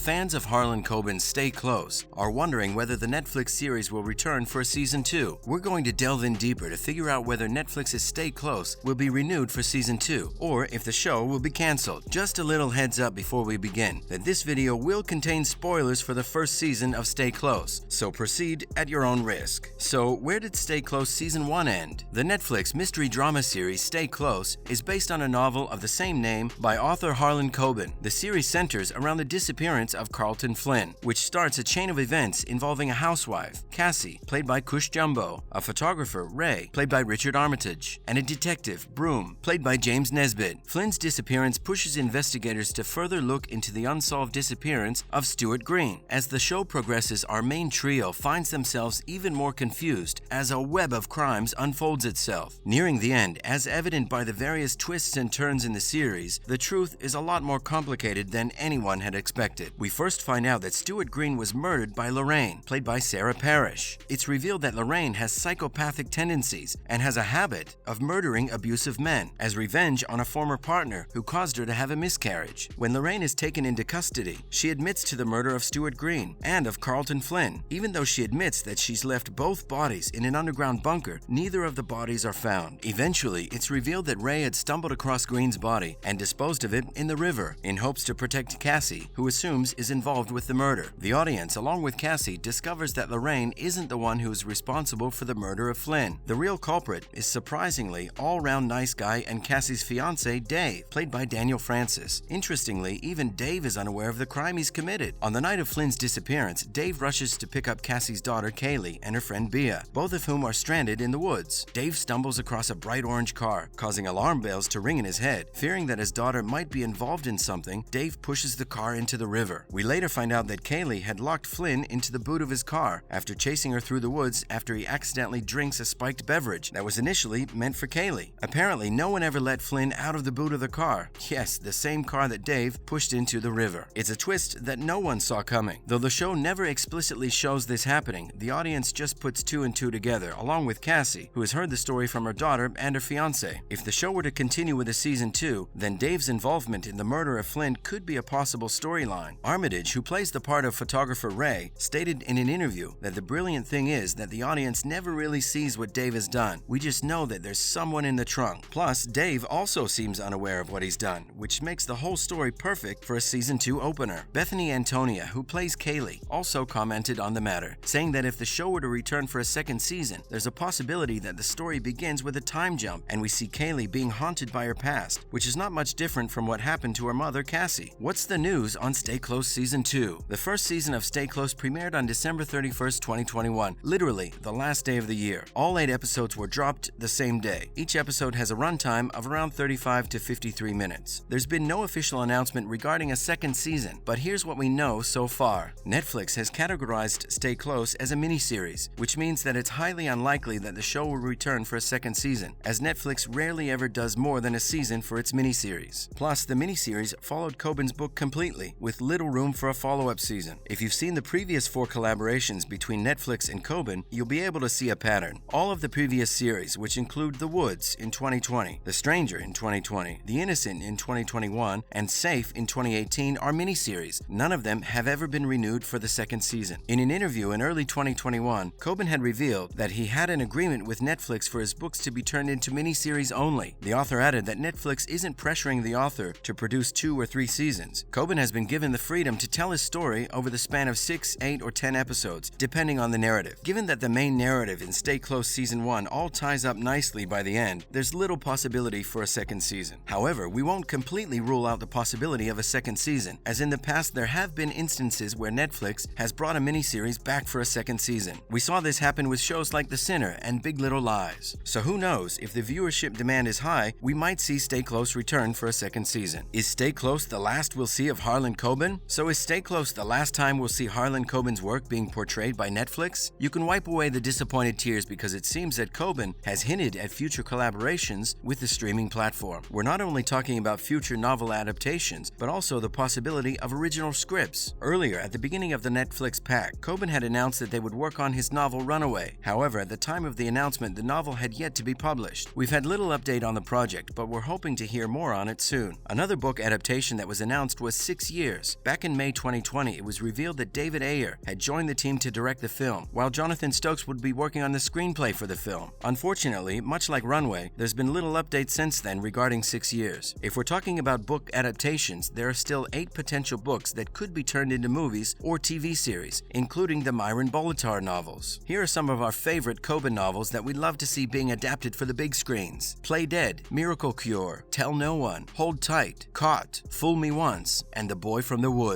Fans of Harlan Coben's Stay Close are wondering whether the Netflix series will return for Season 2. We're going to delve in deeper to figure out whether Netflix's Stay Close will be renewed for Season 2, or if the show will be cancelled. Just a little heads up before we begin, that this video will contain spoilers for the first season of Stay Close, so proceed at your own risk. So, where did Stay Close Season 1 end? The Netflix mystery drama series Stay Close is based on a novel of the same name by author Harlan Coben. The series centers around the disappearance of Carlton Flynn, which starts a chain of events involving a housewife, Cassie, played by Cush Jumbo, a photographer, Ray, played by Richard Armitage, and a detective, Broom, played by James Nesbitt. Flynn's disappearance pushes investigators to further look into the unsolved disappearance of Stuart Green. As the show progresses, our main trio finds themselves even more confused as a web of crimes unfolds itself. Nearing the end, as evident by the various twists and turns in the series, the truth is a lot more complicated than anyone had expected. We first find out that Stuart Green was murdered by Lorraine, played by Sarah Parrish. It's revealed that Lorraine has psychopathic tendencies and has a habit of murdering abusive men as revenge on a former partner who caused her to have a miscarriage. When Lorraine is taken into custody, she admits to the murder of Stuart Green and of Carlton Flynn. Even though she admits that she's left both bodies in an underground bunker, neither of the bodies are found. Eventually, it's revealed that Ray had stumbled across Green's body and disposed of it in the river in hopes to protect Cassie, who assumes is involved with the murder. The audience, along with Cassie, discovers that Lorraine isn't the one who is responsible for the murder of Flynn. The real culprit is surprisingly all-round nice guy and Cassie's fiancé, Dave, played by Daniel Francis. Interestingly, even Dave is unaware of the crime he's committed. On the night of Flynn's disappearance, Dave rushes to pick up Cassie's daughter, Kaylee, and her friend Bea, both of whom are stranded in the woods. Dave stumbles across a bright orange car, causing alarm bells to ring in his head. Fearing that his daughter might be involved in something, Dave pushes the car into the river. We later find out that Kaylee had locked Flynn into the boot of his car after chasing her through the woods after he accidentally drinks a spiked beverage that was initially meant for Kaylee. Apparently, no one ever let Flynn out of the boot of the car. Yes, the same car that Dave pushed into the river. It's a twist that no one saw coming. Though the show never explicitly shows this happening, the audience just puts two and two together, along with Cassie, who has heard the story from her daughter and her fiancé. If the show were to continue with a Season 2, then Dave's involvement in the murder of Flynn could be a possible storyline. Armitage, who plays the part of photographer Ray, stated in an interview that the brilliant thing is that the audience never really sees what Dave has done. We just know that there's someone in the trunk. Plus, Dave also seems unaware of what he's done, which makes the whole story perfect for a Season 2 opener. Bethany Antonia, who plays Kaylee, also commented on the matter, saying that if the show were to return for a second season, there's a possibility that the story begins with a time jump and we see Kaylee being haunted by her past, which is not much different from what happened to her mother, Cassie. What's the news on Stay Close Season 2? The first season of Stay Close premiered on December 31st, 2021, literally the last day of the year. All 8 episodes were dropped the same day. Each episode has a runtime of around 35 to 53 minutes. There's been no official announcement regarding a second season, but here's what we know so far. Netflix has categorized Stay Close as a miniseries, which means that it's highly unlikely that the show will return for a second season, as Netflix rarely ever does more than a season for its miniseries. Plus, the miniseries followed Coben's book completely, with little room for a follow-up season. If you've seen the previous 4 collaborations between Netflix and Coben, you'll be able to see a pattern. All of the previous series, which include The Woods in 2020, The Stranger in 2020, The Innocent in 2021, and Safe in 2018, are miniseries. None of them have ever been renewed for the second season. In an interview in early 2021, Coben had revealed that he had an agreement with Netflix for his books to be turned into miniseries only. The author added that Netflix isn't pressuring the author to produce 2 or 3 seasons. Coben has been given the freedom to tell his story over the span of 6, 8, or 10 episodes, depending on the narrative. Given that the main narrative in Stay Close Season 1 all ties up nicely by the end, there's little possibility for a second season. However, we won't completely rule out the possibility of a second season, as in the past there have been instances where Netflix has brought a miniseries back for a second season. We saw this happen with shows like The Sinner and Big Little Lies. So who knows, if the viewership demand is high, we might see Stay Close return for a second season. Is Stay Close the last we'll see of Harlan Coben? So is Stay Close the last time we'll see Harlan Coben's work being portrayed by Netflix? You can wipe away the disappointed tears because it seems that Coben has hinted at future collaborations with the streaming platform. We're not only talking about future novel adaptations, but also the possibility of original scripts. Earlier, at the beginning of the Netflix pack, Coben had announced that they would work on his novel Runaway. However, at the time of the announcement, the novel had yet to be published. We've had little update on the project, but we're hoping to hear more on it soon. Another book adaptation that was announced was 6 Years. Back Back in May 2020, it was revealed that David Ayer had joined the team to direct the film, while Jonathan Stokes would be working on the screenplay for the film. Unfortunately, much like Runway, there's been little update since then regarding 6 years. If we're talking about book adaptations, there are still 8 potential books that could be turned into movies or TV series, including the Myron Bolitar novels. Here are some of our favorite Coben novels that we'd love to see being adapted for the big screens: Play Dead, Miracle Cure, Tell No One, Hold Tight, Caught, Fool Me Once, and The Boy from the Woods.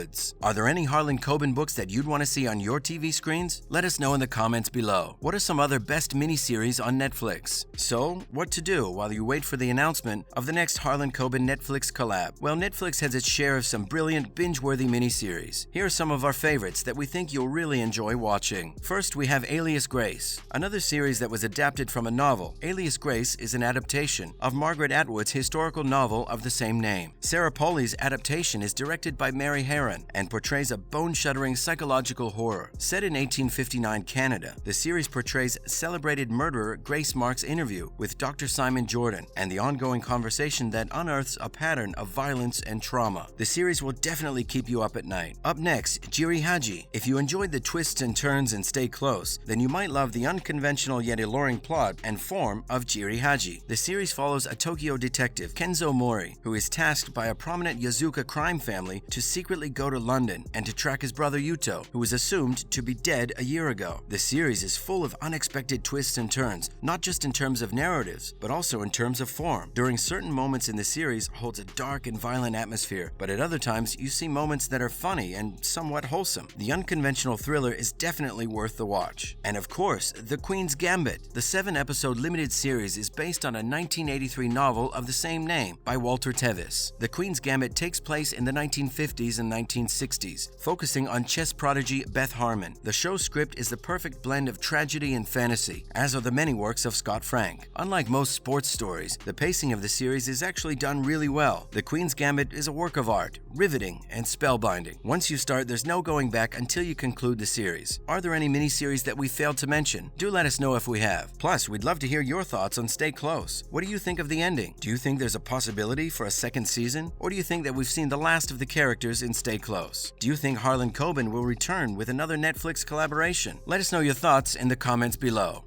Are there any Harlan Coben books that you'd want to see on your TV screens? Let us know in the comments below. What are some other best miniseries on Netflix? So, what to do while you wait for the announcement of the next Harlan Coben Netflix collab? Well, Netflix has its share of some brilliant, binge-worthy miniseries. Here are some of our favorites that we think you'll really enjoy watching. First, we have Alias Grace, another series that was adapted from a novel. Alias Grace is an adaptation of Margaret Atwood's historical novel of the same name. Sarah Polley's adaptation is directed by Mary Harron and portrays a bone-shuddering psychological horror. Set in 1859 Canada, the series portrays celebrated murderer Grace Mark's interview with Dr. Simon Jordan and the ongoing conversation that unearths a pattern of violence and trauma. The series will definitely keep you up at night. Up next, Jiri Haji. If you enjoyed the twists and turns and Stay Close, then you might love the unconventional yet alluring plot and form of Jiri Haji. The series follows a Tokyo detective, Kenzo Mori, who is tasked by a prominent Yazuka crime family to secretly go to London and to track his brother Yuto, who was assumed to be dead a year ago. The series is full of unexpected twists and turns, not just in terms of narratives, but also in terms of form. During certain moments in the series holds a dark and violent atmosphere, but at other times you see moments that are funny and somewhat wholesome. The unconventional thriller is definitely worth the watch. And of course, The Queen's Gambit. The 7-episode limited series is based on a 1983 novel of the same name by Walter Tevis. The Queen's Gambit takes place in the 1950s and 1960s, focusing on chess prodigy Beth Harmon. The show's script is the perfect blend of tragedy and fantasy, as are the many works of Scott Frank. Unlike most sports stories, the pacing of the series is actually done really well. The Queen's Gambit is a work of art, riveting and spellbinding. Once you start, there's no going back until you conclude the series. Are there any miniseries that we failed to mention? Do let us know if we have. Plus, we'd love to hear your thoughts on Stay Close. What do you think of the ending? Do you think there's a possibility for a second season? Or do you think that we've seen the last of the characters in Stay Close? Do you think Harlan Coben will return with another Netflix collaboration? Let us know your thoughts in the comments below.